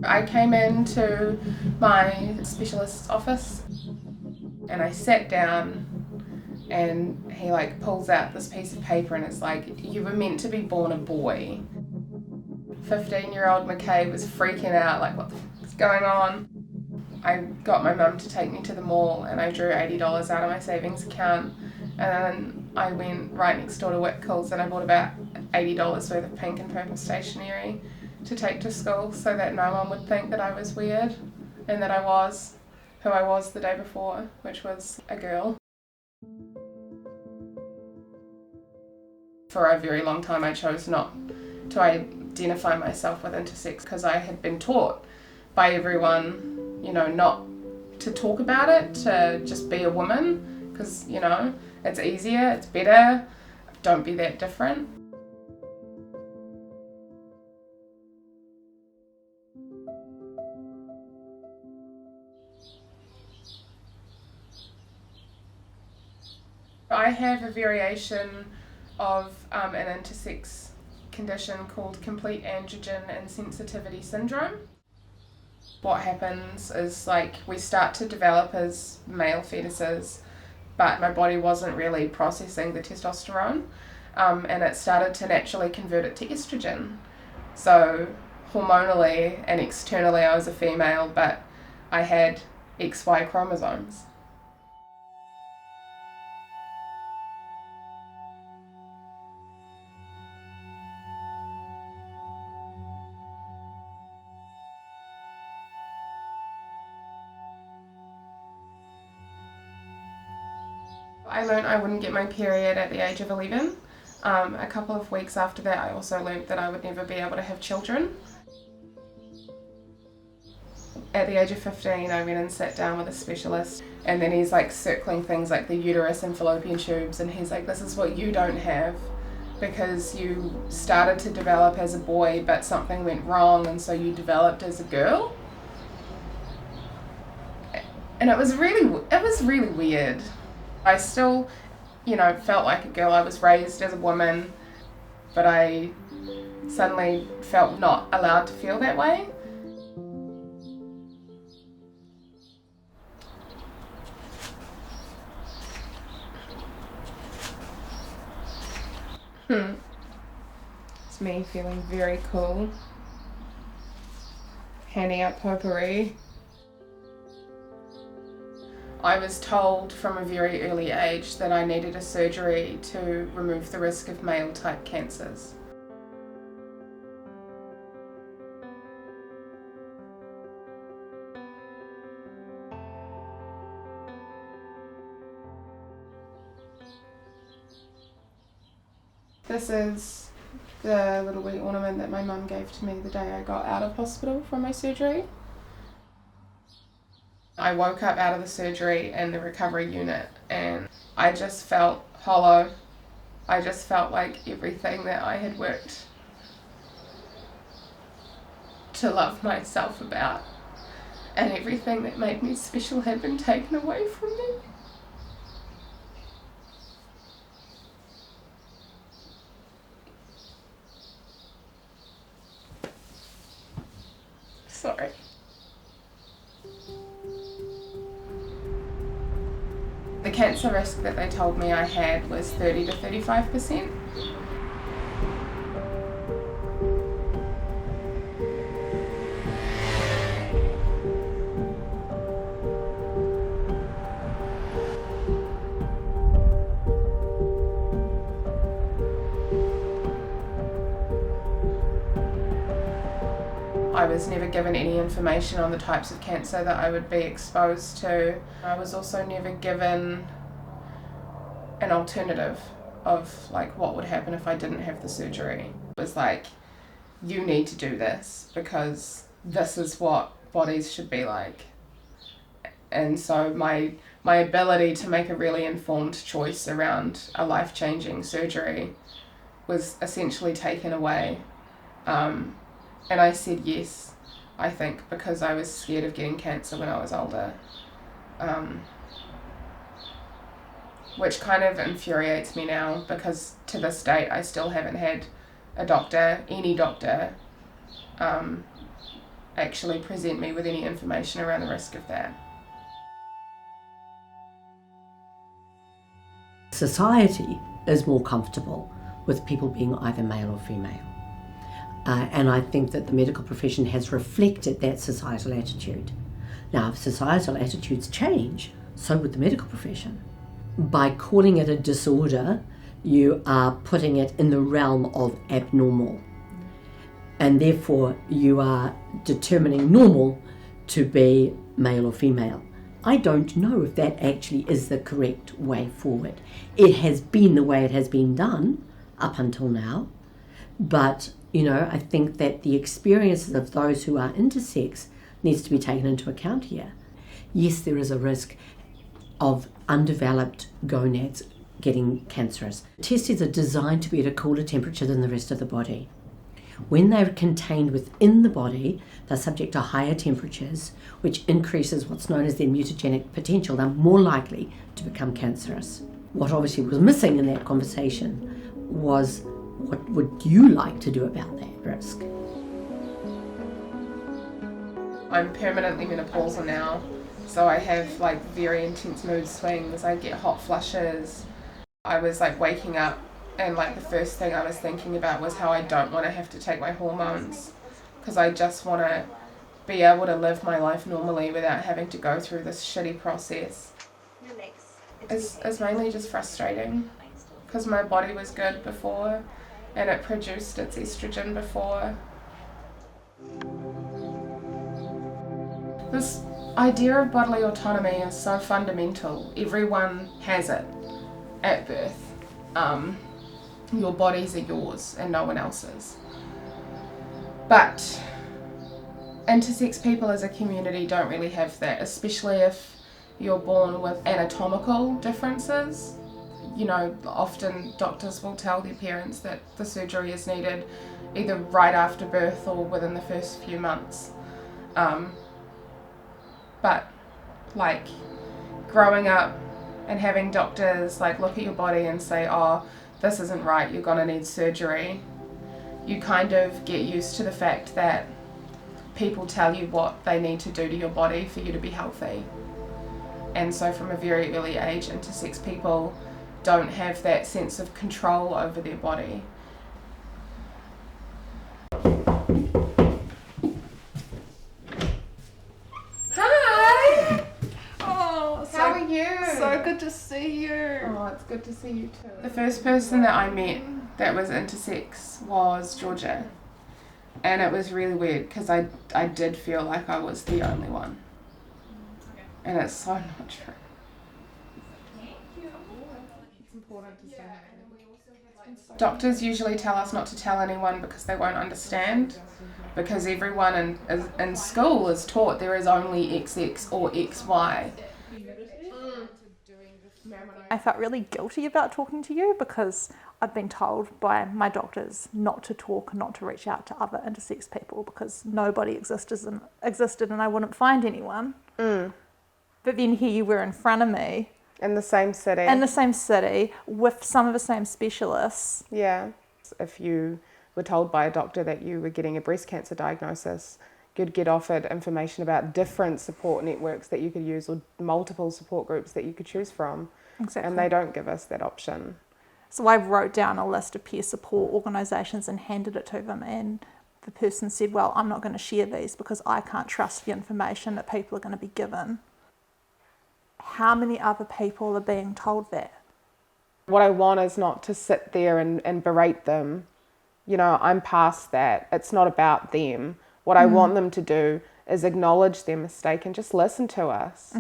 I came into my specialist's office and I sat down and he like pulls out this piece of paper and it's like, you were meant to be born a boy. 15-year-old McKay was freaking out, like, what the f is going on? I got my mum to take me to the mall and I drew $80 out of my savings account, and then I went right next door to Whitcoulls and I bought about $80 worth of pink and purple stationery to take to school so that no one would think that I was weird and that I was who I was the day before, which was a girl. For a very long time I chose not to identify myself with intersex because I had been taught by everyone, not to talk about it, to just be a woman because, it's easier, it's better, don't be that different. I have a variation of an intersex condition called complete androgen insensitivity syndrome. What happens is we start to develop as male fetuses, but my body wasn't really processing the testosterone, and it started to naturally convert it to estrogen. So hormonally and externally I was a female, but I had XY chromosomes. I learned I wouldn't get my period at the age of 11. A couple of weeks after that I also learned that I would never be able to have children. At the age of 15 I went and sat down with a specialist, and then he's circling things like the uterus and fallopian tubes, and he's like, this is what you don't have because you started to develop as a boy but something went wrong and so you developed as a girl. And it was really weird. I still, felt like a girl. I was raised as a woman, but I suddenly felt not allowed to feel that way. It's me feeling very cool, handing out potpourri. I was told from a very early age that I needed a surgery to remove the risk of male-type cancers. This is the little wee ornament that my mum gave to me the day I got out of hospital from my surgery. I woke up out of the surgery in the recovery unit and I just felt hollow. I just felt like everything that I had worked to love myself about and everything that made me special had been taken away from me. Sorry. The cancer risk that they told me I had was 30 to 35%. I was never given any information on the types of cancer that I would be exposed to. I was also never given an alternative of what would happen if I didn't have the surgery. It was you need to do this because this is what bodies should be like. And so my ability to make a really informed choice around a life-changing surgery was essentially taken away. And I said yes, I think, because I was scared of getting cancer when I was older. Which kind of infuriates me now because to this date I still haven't had any doctor, actually present me with any information around the risk of that. Society is more comfortable with people being either male or female. And I think that the medical profession has reflected that societal attitude. Now, if societal attitudes change, so would the medical profession. By calling it a disorder, you are putting it in the realm of abnormal. And therefore, you are determining normal to be male or female. I don't know if that actually is the correct way forward. It has been the way it has been done up until now, but I think that the experiences of those who are intersex needs to be taken into account here. Yes, there is a risk of undeveloped gonads getting cancerous. Testes are designed to be at a cooler temperature than the rest of the body. When they're contained within the body, they're subject to higher temperatures, which increases what's known as their mutagenic potential. They're more likely to become cancerous. What obviously was missing in that conversation was, what would you like to do about that risk? I'm permanently menopausal now, so I have very intense mood swings. I get hot flushes. I was waking up and the first thing I was thinking about was how I don't want to have to take my hormones, because I just want to be able to live my life normally without having to go through this shitty process. It's mainly just frustrating, because my body was good before and it produced its estrogen before. This idea of bodily autonomy is so fundamental. Everyone has it at birth. Your bodies are yours and no one else's. But intersex people as a community don't really have that, especially if you're born with anatomical differences. Often doctors will tell their parents that the surgery is needed either right after birth or within the first few months. But growing up and having doctors look at your body and say, oh, this isn't right, you're gonna need surgery, you kind of get used to the fact that people tell you what they need to do to your body for you to be healthy. And so from a very early age, intersex people don't have that sense of control over their body. Hi! Oh, How are you? So good to see you. Oh, it's good to see you too. The first person that I met that was intersex was Georgia. And it was really weird because I did feel like I was the only one. And it's so not true. It's important to say that. Doctors usually tell us not to tell anyone because they won't understand. Because everyone in school is taught there is only XX or XY. I felt really guilty about talking to you because I've been told by my doctors not to talk, not to reach out to other intersex people because nobody existed and I wouldn't find anyone. But then here you were in front of me. In the same city. In the same city with some of the same specialists. Yeah. If you were told by a doctor that you were getting a breast cancer diagnosis, you'd get offered information about different support networks that you could use or multiple support groups that you could choose from. Exactly. And they don't give us that option. So I wrote down a list of peer support organisations and handed it to them, and the person said, well, I'm not going to share these because I can't trust the information that people are going to be given. How many other people are being told that? What I want is not to sit there and berate them. I'm past that. It's not about them. What I want them to do is acknowledge their mistake and just listen to us.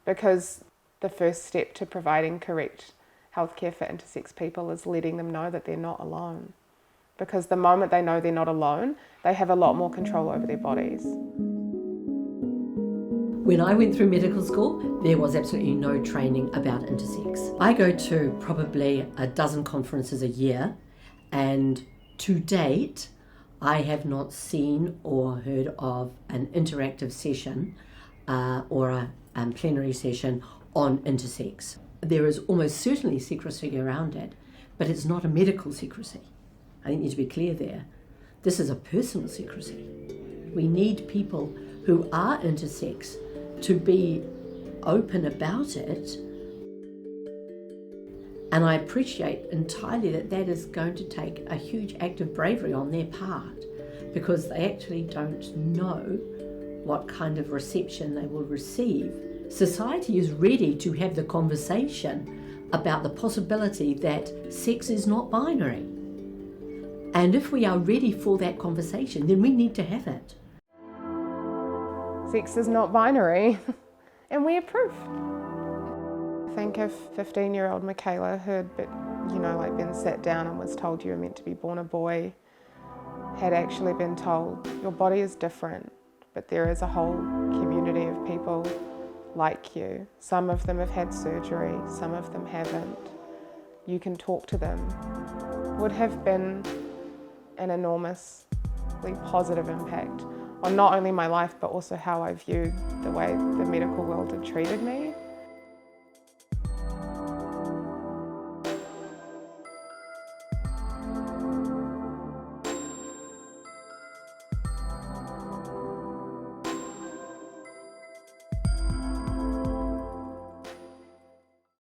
Because the first step to providing correct healthcare for intersex people is letting them know that they're not alone. Because the moment they know they're not alone, they have a lot more control over their bodies. When I went through medical school, there was absolutely no training about intersex. I go to probably a dozen conferences a year, and to date, I have not seen or heard of an interactive session or a plenary session on intersex. There is almost certainly secrecy around it, but it's not a medical secrecy. I think you need to be clear there. This is a personal secrecy. We need people who are intersex to be open about it. And I appreciate entirely that that is going to take a huge act of bravery on their part, because they actually don't know what kind of reception they will receive. Society is ready to have the conversation about the possibility that sex is not binary. And if we are ready for that conversation, then we need to have it. Sex is not binary, and we approve. I think if 15-year-old Michaela had been sat down and was told you were meant to be born a boy, had actually been told your body is different, but there is a whole community of people like you. Some of them have had surgery, some of them haven't. You can talk to them. Would have been an enormously positive impact on not only my life, but also how I viewed the way the medical world had treated me.